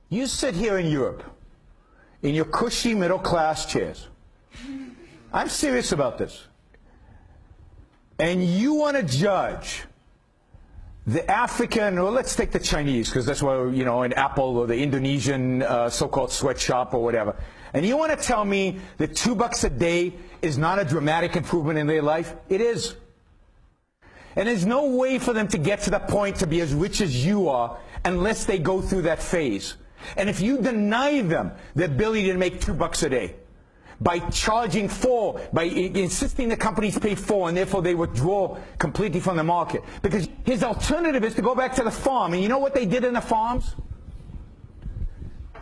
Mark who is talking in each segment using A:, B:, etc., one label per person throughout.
A: You sit here in Europe, in your cushy middle-class chairs. I'm serious about this. And you want to judge the African, or let's take the Chinese, because that's where, you know, an Apple or the Indonesian so-called sweatshop or whatever. And you want to tell me that $2 a day is not a dramatic improvement in their life? It is. And there's no way for them to get to the point to be as rich as you are unless they go through that phase. And if you deny them the ability to make $2 a day, by charging for, by insisting the companies pay for, and therefore they withdraw completely from the market. Because his alternative is to go back to the farm. And you know what they did in the farms?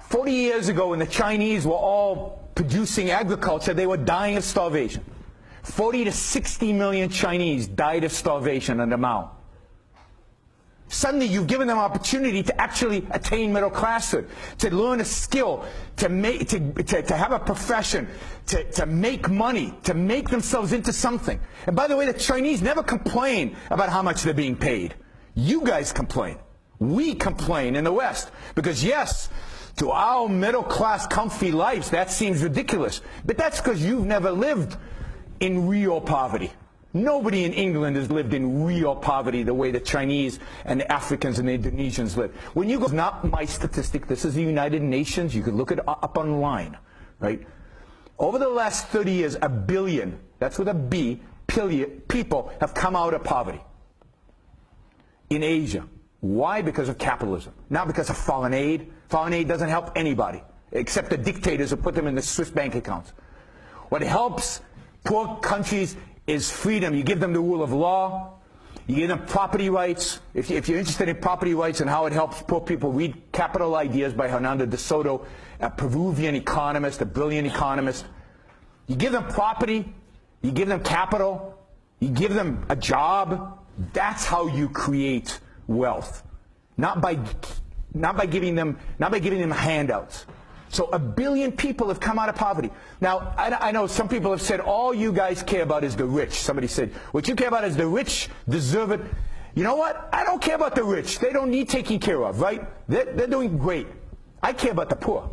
A: 40 years ago, when the Chinese were all producing agriculture, they were dying of starvation. 40 to 60 million Chinese died of starvation under Mao. Suddenly you've given them opportunity to actually attain middle classhood, to learn a skill, to have a profession, to make money, to make themselves into something. And by the way, the Chinese never complain about how much they're being paid. You guys complain. We complain in the West. Because yes, to our middle class comfy lives, that seems ridiculous. But that's because you've never lived in real poverty. Nobody in England has lived in real poverty the way the Chinese and the Africans and the Indonesians live. When you go, it's not my statistic, this is the United Nations, you can look it up online, right? Over the last 30 years, 1 billion, that's with a B, people have come out of poverty in Asia. Why? Because of capitalism, not because of foreign aid. Foreign aid doesn't help anybody, except the dictators who put them in the Swiss bank accounts. What helps poor countries is freedom. You give them the rule of law. You give them property rights. If you're interested in property rights and how it helps poor people, read Capital Ideas by Hernando de Soto, a Peruvian economist, a brilliant economist. You give them property. You give them capital. You give them a job. That's how you create wealth. Not by giving them handouts. So 1 billion people have come out of poverty. Now, I know some people have said, all you guys care about is the rich. Somebody said, what you care about is the rich deserve it. You know what? I don't care about the rich. They don't need taking care of, right? They're doing great. I care about the poor.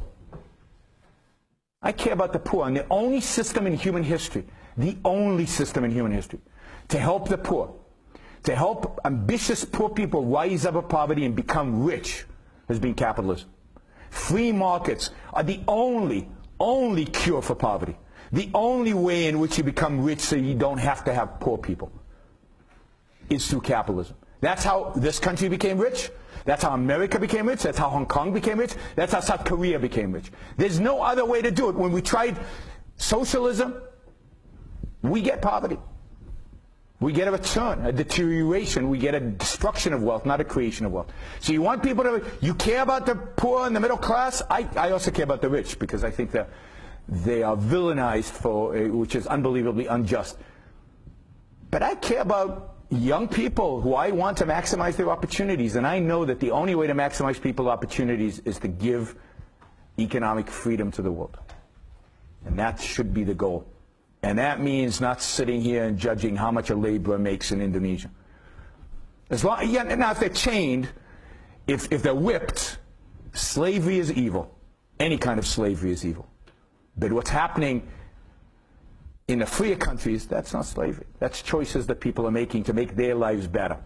A: I care about the poor. And the only system in human history, to help the poor, to help ambitious poor people rise out of poverty and become rich, has been capitalism. Free markets are the only cure for poverty. The only way in which you become rich so you don't have to have poor people is through capitalism. That's how this country became rich. That's how America became rich. That's how Hong Kong became rich. That's how South Korea became rich. There's no other way to do it. When we tried socialism, we get poverty. We get a return, a deterioration. We get a destruction of wealth, not a creation of wealth. So you want people to, you care about the poor and the middle class? I also care about the rich, because I think that they are villainized for, which is unbelievably unjust. But I care about young people who I want to maximize their opportunities. And I know that the only way to maximize people's opportunities is to give economic freedom to the world. And that should be the goal. And that means not sitting here and judging how much a laborer makes in Indonesia. As long, yeah, now if they're chained, if they're whipped, slavery is evil. Any kind of slavery is evil. But what's happening in the freer countries, that's not slavery. That's choices that people are making to make their lives better.